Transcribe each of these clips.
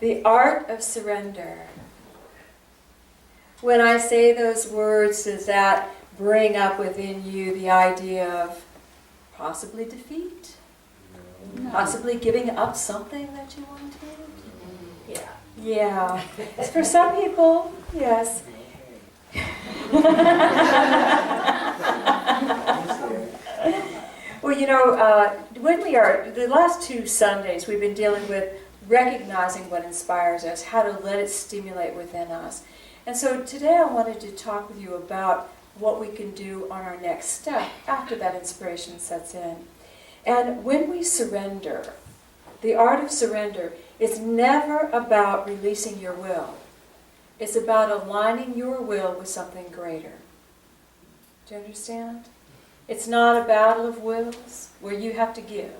The art of surrender. When I say those words, does that bring up within you the idea of possibly defeat? No. Possibly giving up something that you wanted? Yeah. Yeah. For some people, yes. Well, you know, the last 2 Sundays, we've been dealing with recognizing what inspires us, how to let it stimulate within us. And so today I wanted to talk with you about what we can do on our next step after that inspiration sets in. And when we surrender, the art of surrender is never about releasing your will. It's about aligning your will with something greater. Do you understand? It's not a battle of wills where you have to give.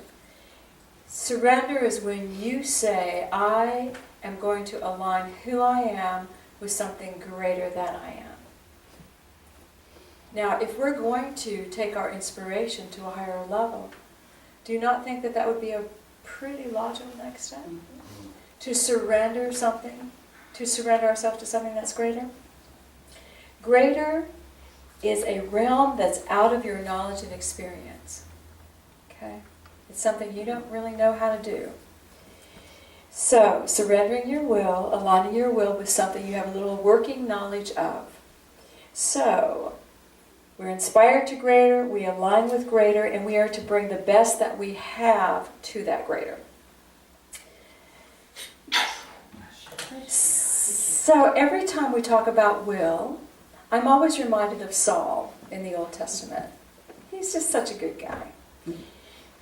Surrender is when you say, I am going to align who I am with something greater than I am. Now, if we're going to take our inspiration to a higher level, do you not think that that would be a pretty logical next step? To surrender something, to surrender ourselves to something that's greater? Greater is a realm that's out of your knowledge and experience. Okay? It's something you don't really know how to do. So, surrendering your will, aligning your will with something you have a little working knowledge of. So, we're inspired to greater, we align with greater, and we are to bring the best that we have to that greater. So, every time we talk about will, I'm always reminded of Saul in the Old Testament. He's just such a good guy.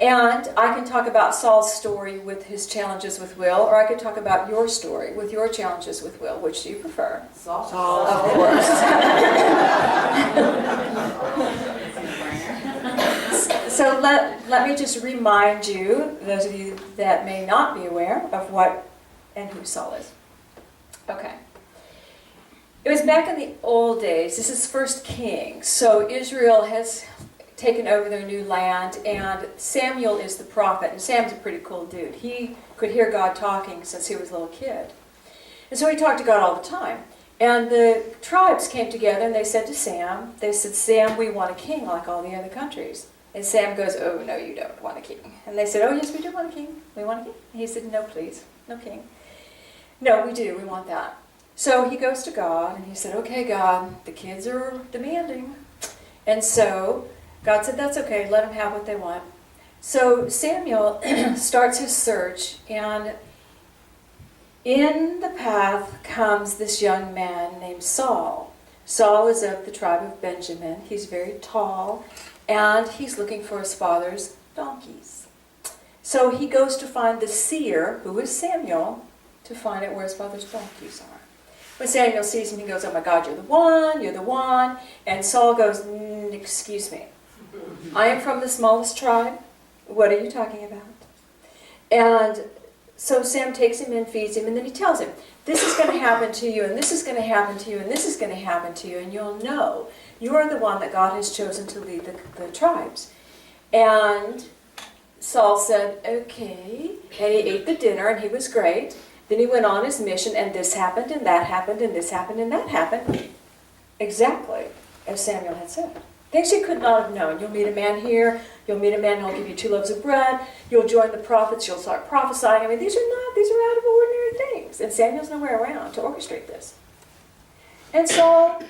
And I can talk about Saul's story with his challenges with will, or I could talk about your story with your challenges with will. Which do you prefer? Saul. Of course. So let me just remind you, those of you that may not be aware, of what and who Saul is. Okay. It was back in the old days. This is 1 Kings. So Israel has taken over their new land, and Samuel is the prophet. And Sam's a pretty cool dude. He could hear God talking since he was a little kid. And so he talked to God all the time. And the tribes came together and they said to Sam, Sam, we want a king like all the other countries. And Sam goes, oh, no, you don't want a king. And they said, oh, yes, we do want a king. We want a king. And he said, no, please, no king. No, we do. We want that. So he goes to God, and he said, okay, God, the kids are demanding. And so God said, that's okay, let them have what they want. So Samuel starts his search, and in the path comes this young man named Saul. Saul is of the tribe of Benjamin. He's very tall, and he's looking for his father's donkeys. So he goes to find the seer, who is Samuel, to find out where his father's donkeys are. When Samuel sees him, he goes, oh my God, you're the one, you're the one. And Saul goes, excuse me. I am from the smallest tribe. What are you talking about? And so Sam takes him in, feeds him, and then he tells him, this is going to happen to you, and this is going to happen to you, and this is going to happen to you, and you'll know you are the one that God has chosen to lead the tribes. And Saul said, okay. And he ate the dinner, and he was great. Then he went on his mission, and this happened, and that happened, and this happened, and that happened. Exactly as Samuel had said. Things you could not have known. You'll meet a man here, you'll meet a man who'll give you 2 loaves of bread, you'll join the prophets, you'll start prophesying. I mean, these are out of ordinary things. And Samuel's nowhere around to orchestrate this. And Saul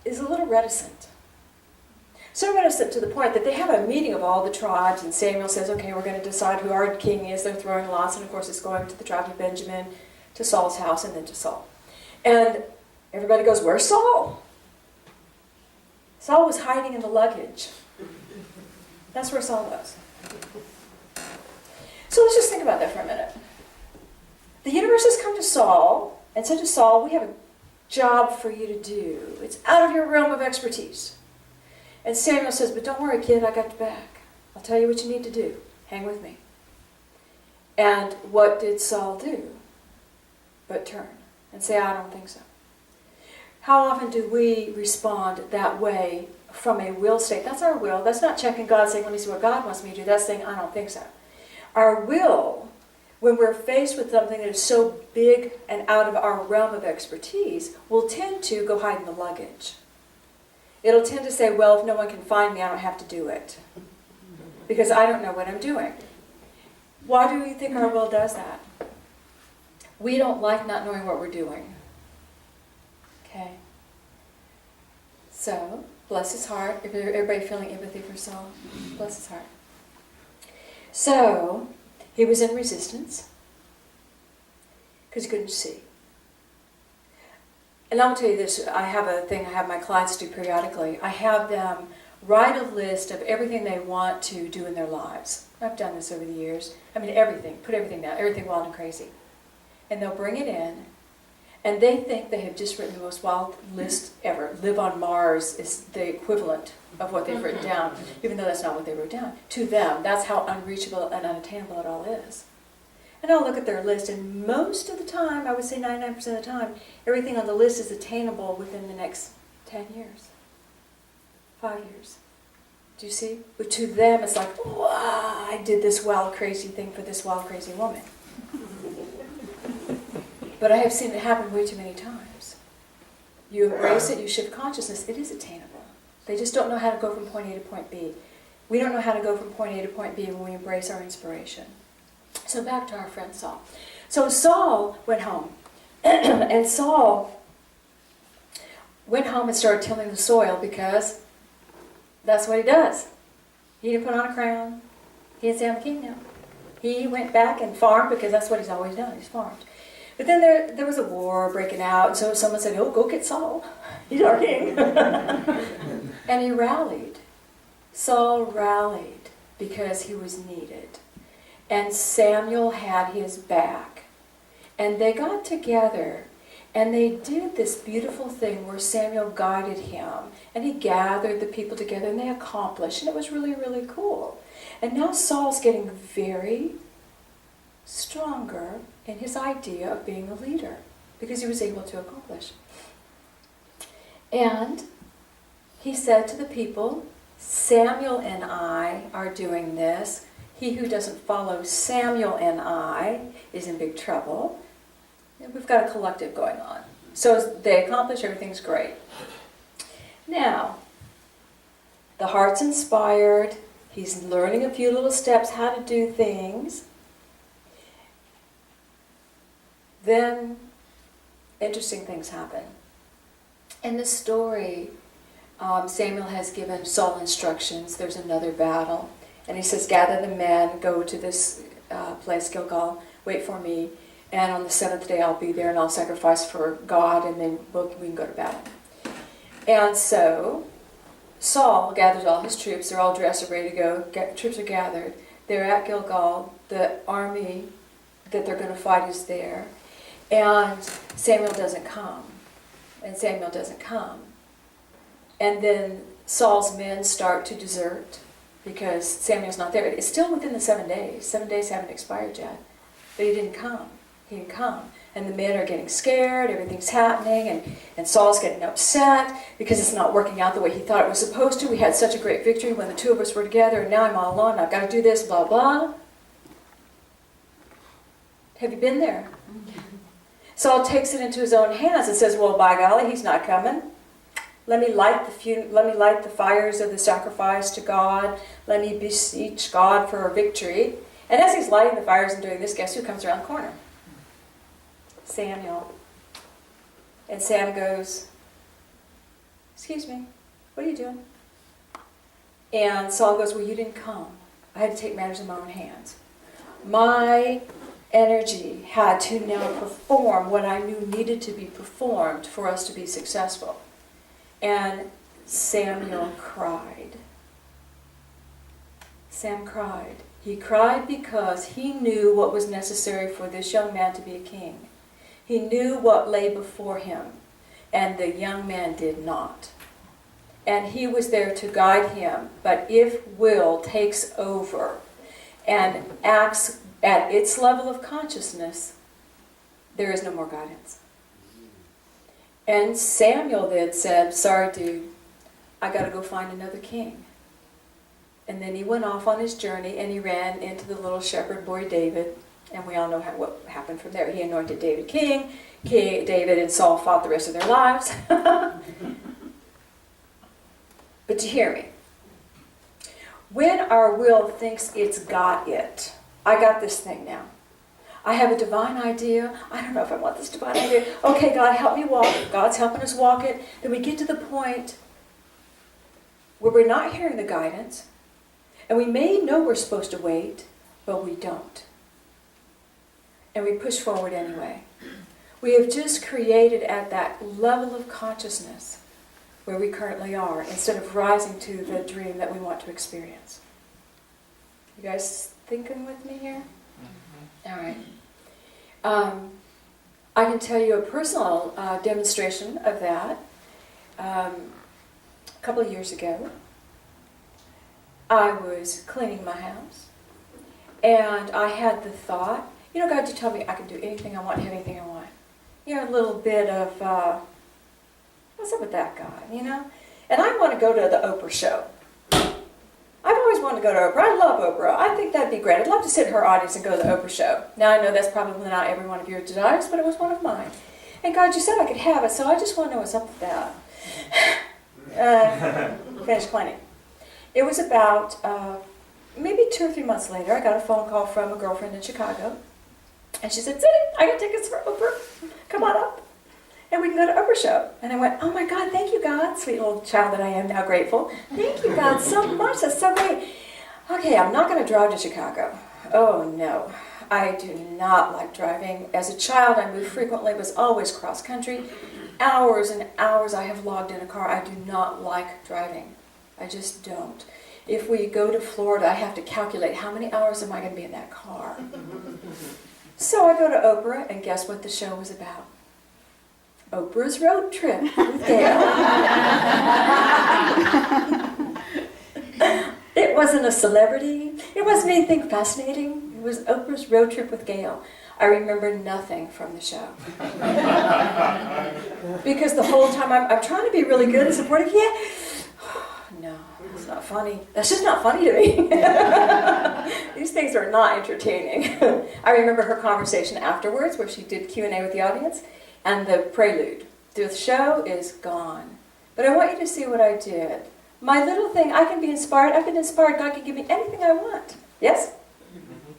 is a little reticent. So reticent to the point that they have a meeting of all the tribes, and Samuel says, okay, we're going to decide who our king is. They're throwing lots, and of course it's going to the tribe of Benjamin, to Saul's house, and then to Saul. And everybody goes, where's Saul? Saul was hiding in the luggage. That's where Saul was. So let's just think about that for a minute. The universe has come to Saul and said to Saul, we have a job for you to do. It's out of your realm of expertise. And Samuel says, but don't worry, kid, I got your back. I'll tell you what you need to do. Hang with me. And what did Saul do? But turn and say, I don't think so. How often do we respond that way from a will state? That's our will. That's not checking God, saying, let me see what God wants me to do. That's saying, I don't think so. Our will when we're faced with something that is so big and out of our realm of expertise, we'll tend to go hide in the luggage. It'll tend to say, well, if no one can find me, I don't have to do it, because I don't know what I'm doing. Why do you think our will does that? We don't like not knowing what we're doing. Okay? So, bless his heart. If everybody feeling empathy for Saul, bless his heart. So, he was in resistance because he couldn't see. And I'll tell you this, I have a thing I have my clients do periodically. I have them write a list of everything they want to do in their lives. I've done this over the years. I mean, everything. Put everything down. Everything wild and crazy. And they'll bring it in, and they think they have just written the most wild list ever. Live on Mars is the equivalent of what they've written down, even though that's not what they wrote down. To them, that's how unreachable and unattainable it all is. And I'll look at their list, and most of the time, I would say 99% of the time, everything on the list is attainable within the next 10 years, 5 years. Do you see? But to them, it's like, wow, I did this wild, crazy thing for this wild, crazy woman. But I have seen it happen way too many times. You embrace it, you shift consciousness, it is attainable. They just don't know how to go from point A to point B. We don't know how to go from point A to point B when we embrace our inspiration. So back to our friend Saul. So Saul went home. And Saul went home and started tilling the soil because that's what he does. He didn't put on a crown. He didn't say, I'm the king now. He went back and farmed because that's what he's always done. He's farmed. But then there was a war breaking out, and so someone said, oh, go get Saul. He's our king. And he rallied. Saul rallied because he was needed. And Samuel had his back. And they got together, and they did this beautiful thing where Samuel guided him, and he gathered the people together, and they accomplished, and it was really, really cool. And now Saul's getting very stronger in his idea of being a leader because he was able to accomplish. And he said to the people, Samuel and I are doing this. He who doesn't follow Samuel and I is in big trouble. And we've got a collective going on. So as they accomplish, everything's great. Now, the heart's inspired. He's learning a few little steps how to do things. Then, interesting things happen. In the story, Samuel has given Saul instructions. There's another battle. And he says, gather the men, go to this place, Gilgal, wait for me, and on the 7th day I'll be there and I'll sacrifice for God, and then we can go to battle. And so, Saul gathers all his troops. They're all dressed and ready to go. Troops are gathered. They're at Gilgal. The army that they're going to fight is there. And Samuel doesn't come. And Samuel doesn't come. And then Saul's men start to desert because Samuel's not there. It's still within the 7 days. 7 days haven't expired yet. But he didn't come. He didn't come. And the men are getting scared. Everything's happening. And Saul's getting upset because it's not working out the way he thought it was supposed to. We had such a great victory when the two of us were together, and now I'm all alone. I've got to do this, blah, blah. Have you been there? Saul takes it into his own hands and says, well, by golly, he's not coming. Let me light the fires of the sacrifice to God. Let me beseech God for a victory. And as he's lighting the fires and doing this, guess who comes around the corner? Samuel. And Sam goes, excuse me, what are you doing? And Saul goes, well, you didn't come. I had to take matters in my own hands. My energy had to now perform what I knew needed to be performed for us to be successful. And Samuel cried. Sam cried. He cried because he knew what was necessary for this young man to be a king. He knew what lay before him, and the young man did not. And he was there to guide him, but if will takes over and acts at its level of consciousness, there is no more guidance. And Samuel then said, sorry dude, I got to go find another king. And then he went off on his journey and he ran into the little shepherd boy David. And we all know what happened from there. He anointed David king. David and Saul fought the rest of their lives. But to hear me, when our will thinks it's got it, I got this thing now. I have a divine idea. I don't know if I want this divine idea. Okay, God, help me walk it. God's helping us walk it. Then we get to the point where we're not hearing the guidance, and we may know we're supposed to wait, but we don't. And we push forward anyway. We have just created at that level of consciousness where we currently are, instead of rising to the dream that we want to experience. You guys thinking with me here? Mm-hmm. All right. I can tell you a personal demonstration of that. A couple of years ago, I was cleaning my house, and I had the thought, you know, God, you tell me I can do anything I want, have anything I want. You know, a little bit of, what's up with that guy, you know? And I want to go to the Oprah show. I've always wanted to go to Oprah. I love Oprah. I think that'd be great. I'd love to sit in her audience and go to the Oprah show. Now, I know that's probably not every one of your desires, but it was one of mine. And God, you said I could have it, so I just want to know what's up with that. Finished cleaning. It was about maybe 2 or 3 months later, I got a phone call from a girlfriend in Chicago. And she said, Cindy, I got tickets for Oprah. Come on up. And we can go to Oprah show. And I went, oh my God, thank you, God. Sweet little child that I am now, grateful. Thank you, God, so much. That's so great. Okay, I'm not going to drive to Chicago. Oh, no. I do not like driving. As a child, I moved frequently, was always cross-country. Hours and hours I have logged in a car. I do not like driving. I just don't. If we go to Florida, I have to calculate how many hours am I going to be in that car. So I go to Oprah, and guess what the show was about? Oprah's road trip with Gail. It wasn't a celebrity. It wasn't anything fascinating. It was Oprah's road trip with Gail. I remember nothing from the show. Because the whole time I'm trying to be really good and supportive. Yeah. No, it's not funny. That's just not funny to me. These things are not entertaining. I remember her conversation afterwards where she did Q&A with the audience, and the prelude. The show is gone. But I want you to see what I did. My little thing, I can be inspired. I've been inspired. God can give me anything I want. Yes?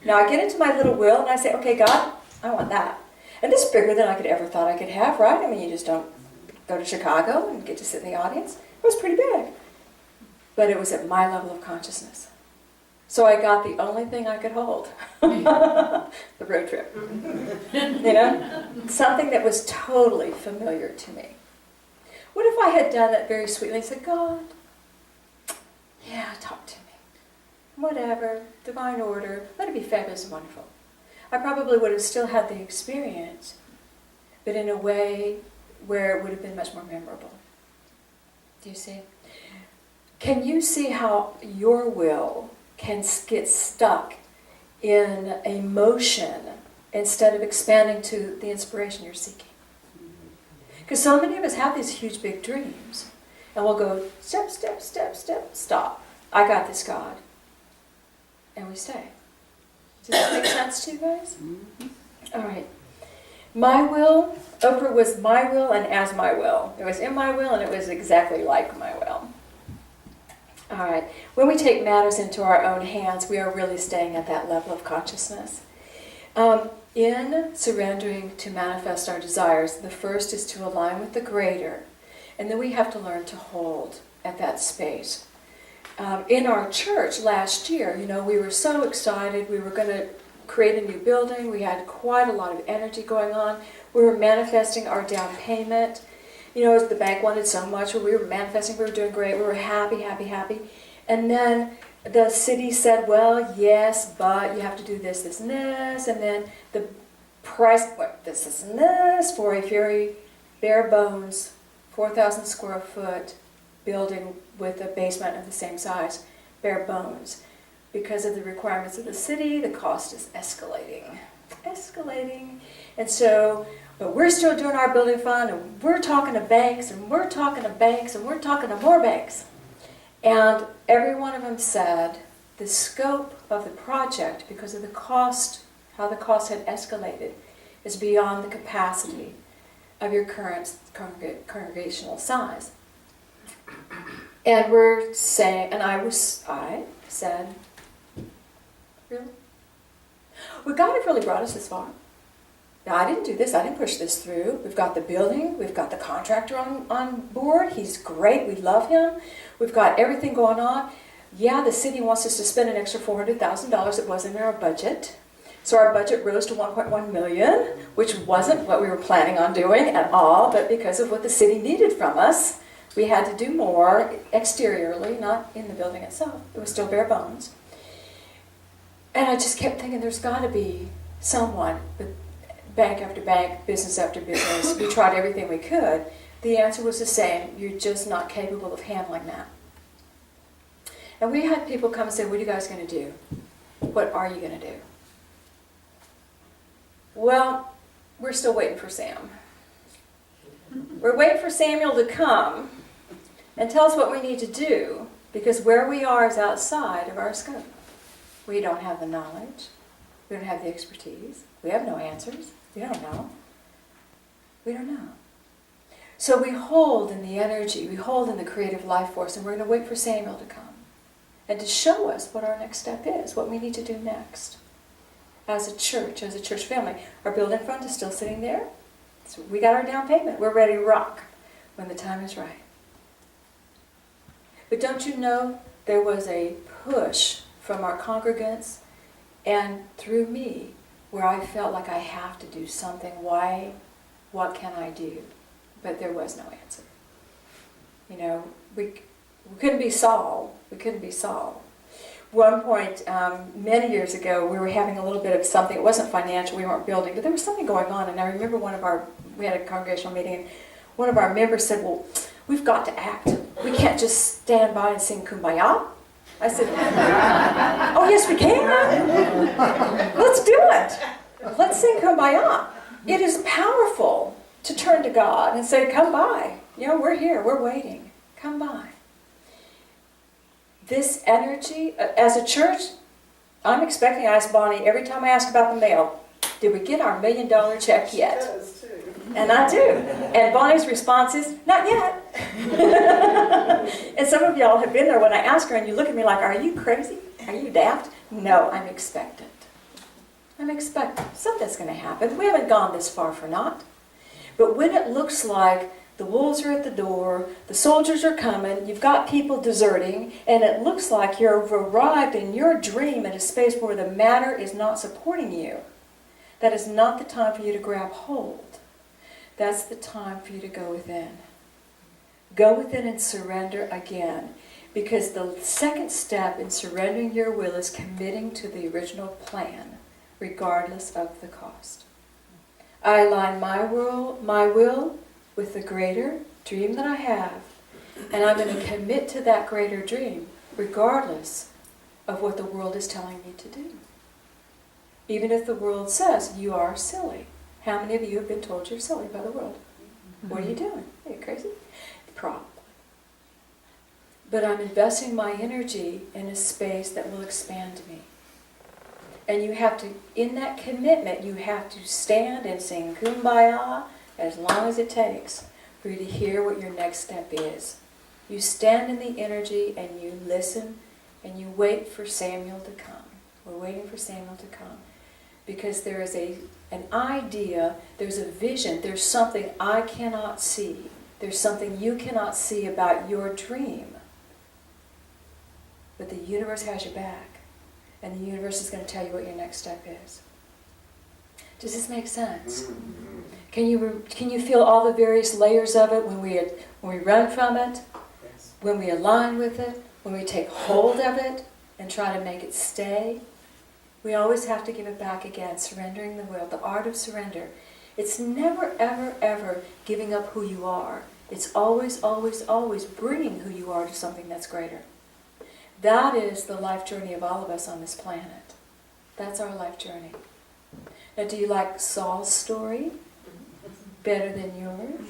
Now I get into my little will and I say, okay, God, I want that. And this is bigger than I could ever thought I could have, right? I mean, you just don't go to Chicago and get to sit in the audience. It was pretty big. But it was at my level of consciousness. So I got the only thing I could hold. The road trip. You know? Something that was totally familiar to me. What if I had done that very sweetly and said, God, yeah, talk to me. Whatever, divine order, let it be fabulous and wonderful. I probably would have still had the experience, but in a way where it would have been much more memorable. Do you see? Can you see how your will can get stuck in a motion instead of expanding to the inspiration you're seeking? Because so many of us have these huge, big dreams, and we'll go step, step, step, step, stop. I got this, God. And we stay. Does that make sense to you guys? All right. My will, Oprah was my will and as my will. It was in my will and it was exactly like my will. All right. When we take matters into our own hands, we are really staying at that level of consciousness. In surrendering to manifest our desires, the first is to align with the greater, and then we have to learn to hold at that space. In our church last year, you know, we were so excited. We were going to create a new building. We had quite a lot of energy going on. We were manifesting our down payment. You know, the bank wanted so much. We were manifesting. We were doing great. We were happy, happy, happy. And then the city said, well, yes, but you have to do this, this, and this. And then the price, this, and this, for a very bare bones, 4,000 square foot building with a basement of the same size, bare bones. Because of the requirements of the city, the cost is escalating. And so, but we're still doing our building fund, and we're talking to banks, and we're talking to banks, and we're talking to more banks. And every one of them said the scope of the project, because of the cost how the cost had escalated, is beyond the capacity of your current congregational size. And we're saying, and I said, really? Well, God had really brought us this far. Now, I didn't do this. I didn't push this through. We've got the building. We've got the contractor on board. He's great. We love him. We've got everything going on. Yeah, the city wants us to spend an extra $400,000 that wasn't in our budget. So our budget rose to $1.1 million, which wasn't what we were planning on doing at all, but because of what the city needed from us, we had to do more exteriorly, not in the building itself. It was still bare bones. And I just kept thinking, there's got to be someone, with bank after bank, business after business. We tried everything we could. The answer was the same. You're just not capable of handling that. And we had people come and say, what are you guys going to do? What are you going to do? Well, we're still waiting for Sam. We're waiting for Samuel to come and tell us what we need to do, because where we are is outside of our scope. We don't have the knowledge. We don't have the expertise. We have no answers. We don't know. We don't know. So we hold in the energy, we hold in the creative life force, and we're going to wait for Samuel to come and to show us what our next step is, what we need to do next. As a church family. Our building fund is still sitting there. So we got our down payment. We're ready to rock when the time is right. But don't you know, there was a push from our congregants and through me where I felt like I have to do something. Why? What can I do? But there was no answer. You know, we couldn't be Saul. We couldn't be Saul. One point, many years ago, we were having a little bit of something. It wasn't financial, we weren't building, but there was something going on. And I remember we had a congregational meeting, and one of our members said, well, we've got to act. We can't just stand by and sing Kumbaya. I said, oh, yes, we can. Let's do it. Let's sing Kumbaya. It is powerful to turn to God and say, come by. You know, we're here, we're waiting. Come by. This energy, as a church, I'm expecting, I ask Bonnie every time I ask about the mail, did we get our $1 million check yet? And I do. And Bonnie's response is, not yet. And some of y'all have been there when I ask her and you look at me like, are you crazy? Are you daft? No, I'm expectant. I'm expectant. Something's going to happen. We haven't gone this far for naught. But when it looks like the wolves are at the door, the soldiers are coming, you've got people deserting, and it looks like you've arrived in your dream at a space where the matter is not supporting you, that is not the time for you to grab hold. That's the time for you to go within. Go within and surrender again. Because the second step in surrendering your will is committing to the original plan, regardless of the cost. I align my will with the greater dream that I have, and I'm going to commit to that greater dream, regardless of what the world is telling me to do. Even if the world says, you are silly. How many of you have been told you're silly by the world? What are you doing? Are you crazy? Probably. But I'm investing my energy in a space that will expand me. And you have to, in that commitment, you have to stand and sing Kumbaya as long as it takes for you to hear what your next step is. You stand in the energy and you listen and you wait for Samuel to come. We're waiting for Samuel to come. Because there is an idea, there's a vision, there's something I cannot see. There's something you cannot see about your dream. But the universe has your back. And the universe is going to tell you what your next step is. Does this make sense? Can you feel all the various layers of it when we run from it, Yes. when we align with it, when we take hold of it and try to make it stay? We always have to give it back again, surrendering the will, the art of surrender. It's never, ever, ever giving up who you are. It's always, always, always bringing who you are to something that's greater. That is the life journey of all of us on this planet. That's our life journey. Now, do you like Saul's story better than yours?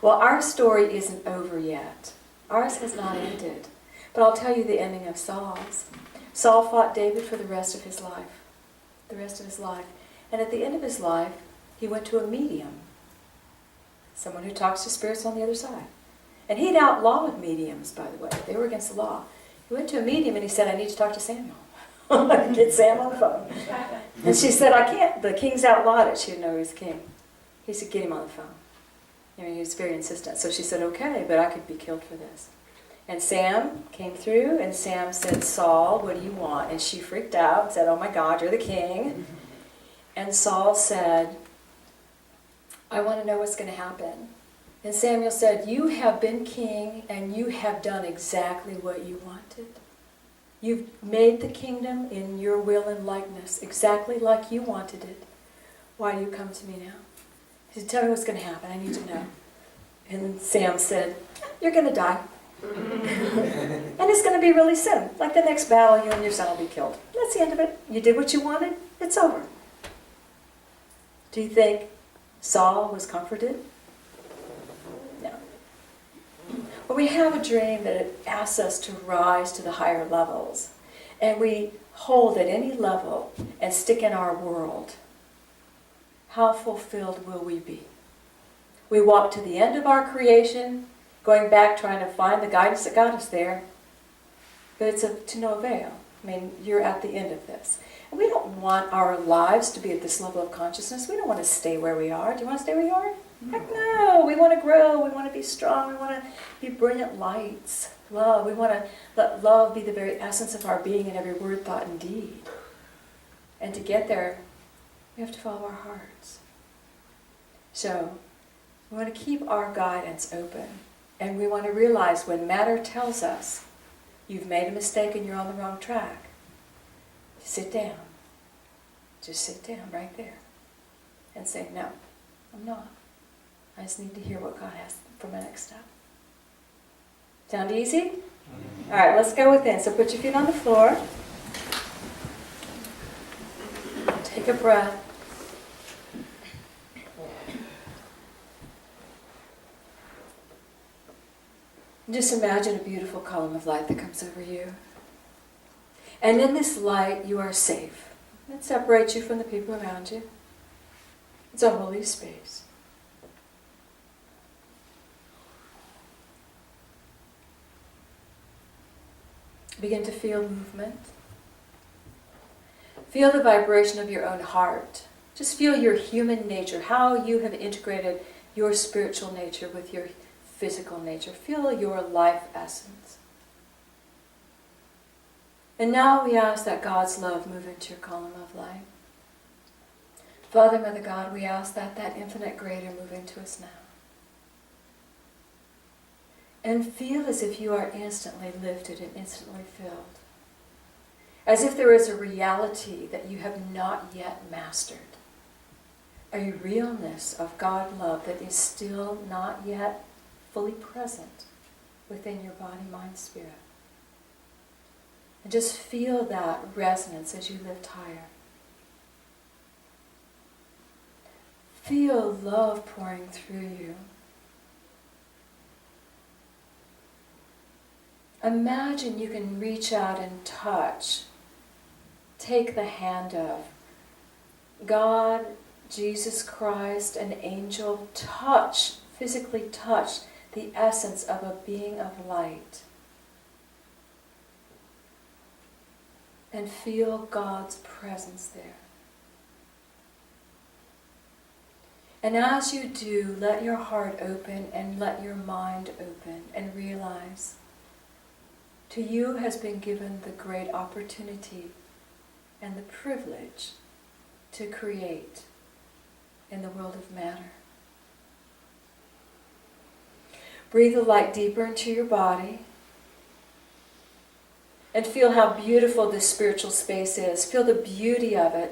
Well, our story isn't over yet. Ours has not ended. But I'll tell you the ending of Saul's. Saul fought David for the rest of his life. The rest of his life. And at the end of his life, he went to a medium. Someone who talks to spirits on the other side. And he'd outlawed mediums, by the way. They were against the law. He went to a medium and he said, I need to talk to Samuel. Get Sam on the phone. And she said, I can't. The king's outlawed it. She didn't know he was the king. He said, get him on the phone. I mean, he was very insistent. So she said, okay, but I could be killed for this. And Sam came through, and Sam said, Saul, what do you want? And she freaked out and said, oh my God, you're the king. And Saul said, I want to know what's going to happen. And Samuel said, you have been king, and you have done exactly what you wanted. You've made the kingdom in your will and likeness, exactly like you wanted it. Why do you come to me now? He said, tell me what's going to happen. I need to know. And Sam said, you're going to die. And it's going to be really soon. Like the next battle, you and your son will be killed. That's the end of it. You did what you wanted. It's over. Do you think Saul was comforted? No. When we have a dream that it asks us to rise to the higher levels, and we hold at any level and stick in our world, how fulfilled will we be? We walk to the end of our creation, going back trying to find the guidance that got us there, but it's to no avail. I mean, you're at the end of this. And we don't want our lives to be at this level of consciousness. We don't want to stay where we are. Do you want to stay where you are? Heck no. We want to grow. We want to be strong. We want to be brilliant lights. Love. We want to let love be the very essence of our being in every word, thought, and deed. And to get there, we have to follow our hearts. So, we want to keep our guidance open. And we want to realize when matter tells us you've made a mistake and you're on the wrong track, sit down. Just sit down right there and say, no, I'm not. I just need to hear what God has for my next step. Sound easy? All right, let's go within. So put your feet on the floor. Take a breath. Just imagine a beautiful column of light that comes over you. And in this light, you are safe. It separates you from the people around you. It's a holy space. Begin to feel movement. Feel the vibration of your own heart. Just feel your human nature, how you have integrated your spiritual nature with your physical nature. Feel your life essence. And now we ask that God's love move into your column of light. Father, Mother God, we ask that that infinite greater move into us now. And feel as if you are instantly lifted and instantly filled. As if there is a reality that you have not yet mastered. A realness of God love that is still not yet fully present within your body, mind, spirit. And just feel that resonance as you lift higher. Feel love pouring through you. Imagine you can reach out and touch, take the hand of God, Jesus Christ, an angel, touch, physically touch the essence of a being of light. And feel God's presence there. And as you do, let your heart open and let your mind open and realize to you has been given the great opportunity and the privilege to create in the world of matter. Breathe the light deeper into your body and feel how beautiful this spiritual space is. Feel the beauty of it.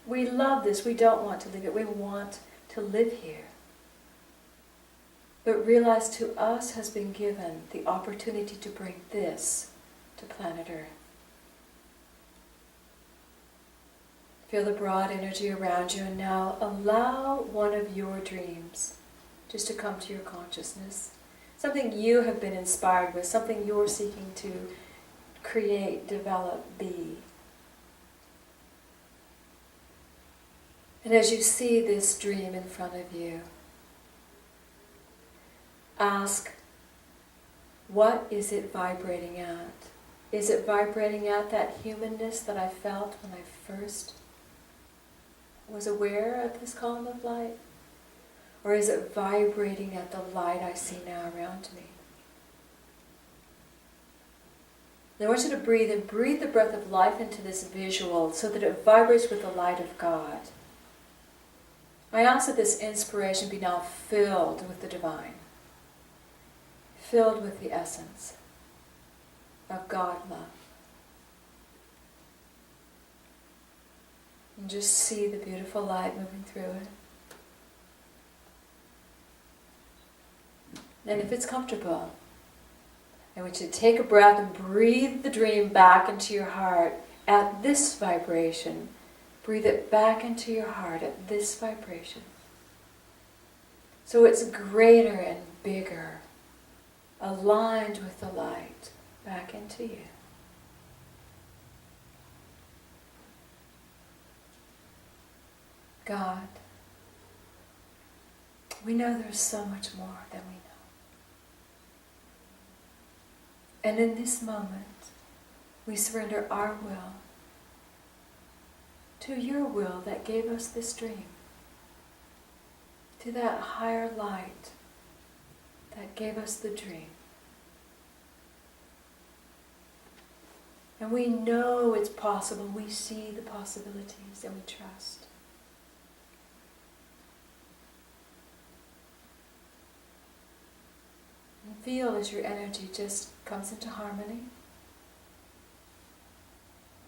We love this. We don't want to leave it. We want to live here. But realize to us has been given the opportunity to bring this to planet Earth. Feel the broad energy around you, and now allow one of your dreams just to come to your consciousness. Something you have been inspired with, something you're seeking to create, develop, be. And as you see this dream in front of you, ask, what is it vibrating at? Is it vibrating at that humanness that I felt when I first was aware of this column of light? Or is it vibrating at the light I see now around me? And I want you to breathe and breathe the breath of life into this visual so that it vibrates with the light of God. I ask that this inspiration be now filled with the divine, filled with the essence of God love. And just see the beautiful light moving through it. And if it's comfortable, I want you to take a breath and breathe the dream back into your heart at this vibration. Breathe it back into your heart at this vibration. So it's greater and bigger, aligned with the light, back into you. God, we know there's so much more than we know. And in this moment, we surrender our will to your will that gave us this dream, to that higher light that gave us the dream. And we know it's possible. We see the possibilities and we trust. And feel as your energy just comes into harmony.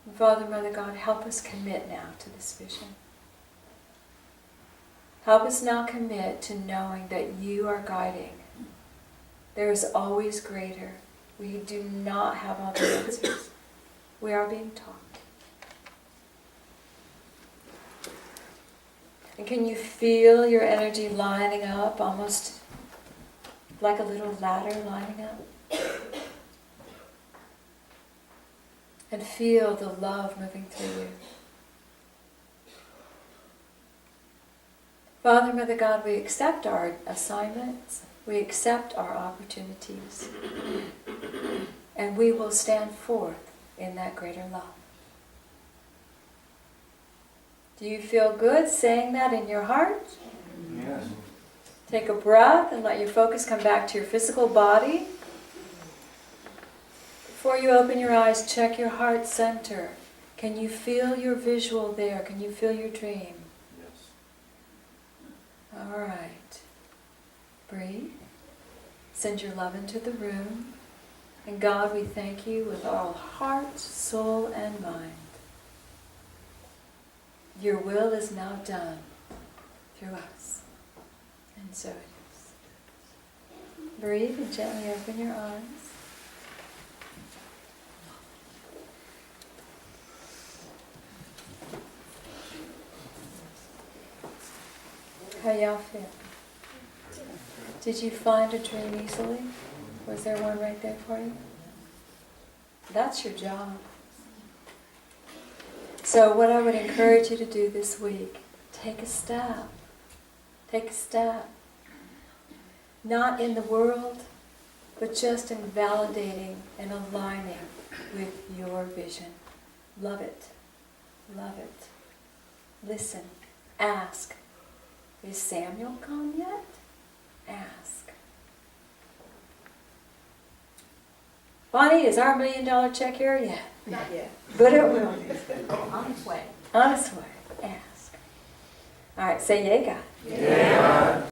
And Father, Mother God, help us commit now to this vision. Help us now commit to knowing that you are guiding. There is always greater. We do not have all the answers. We are being taught. And can you feel your energy lining up, almost like a little ladder lining up? And feel the love moving through you. Father, Mother God, we accept our assignments, we accept our opportunities, and we will stand forth in that greater love. Do you feel good saying that in your heart? Yes. Take a breath and let your focus come back to your physical body. Before you open your eyes, check your heart center. Can you feel your visual there? Can you feel your dream? Yes. All right. Breathe. Send your love into the room. And God, we thank you with all heart, soul, and mind. Your will is now done through us. And so it is. Breathe and gently open your eyes. How y'all feel? Did you find a dream easily? Was there one right there for you? That's your job. So what I would encourage you to do this week, take a step. Take a step. Not in the world, but just in validating and aligning with your vision. Love it. Love it. Listen. Ask. Is Samuel come yet? Ask. Bonnie, is our $1 million check here yet? Not yet. But it will be. On its way. On its way. Ask. All right, say yay, God. Yeah.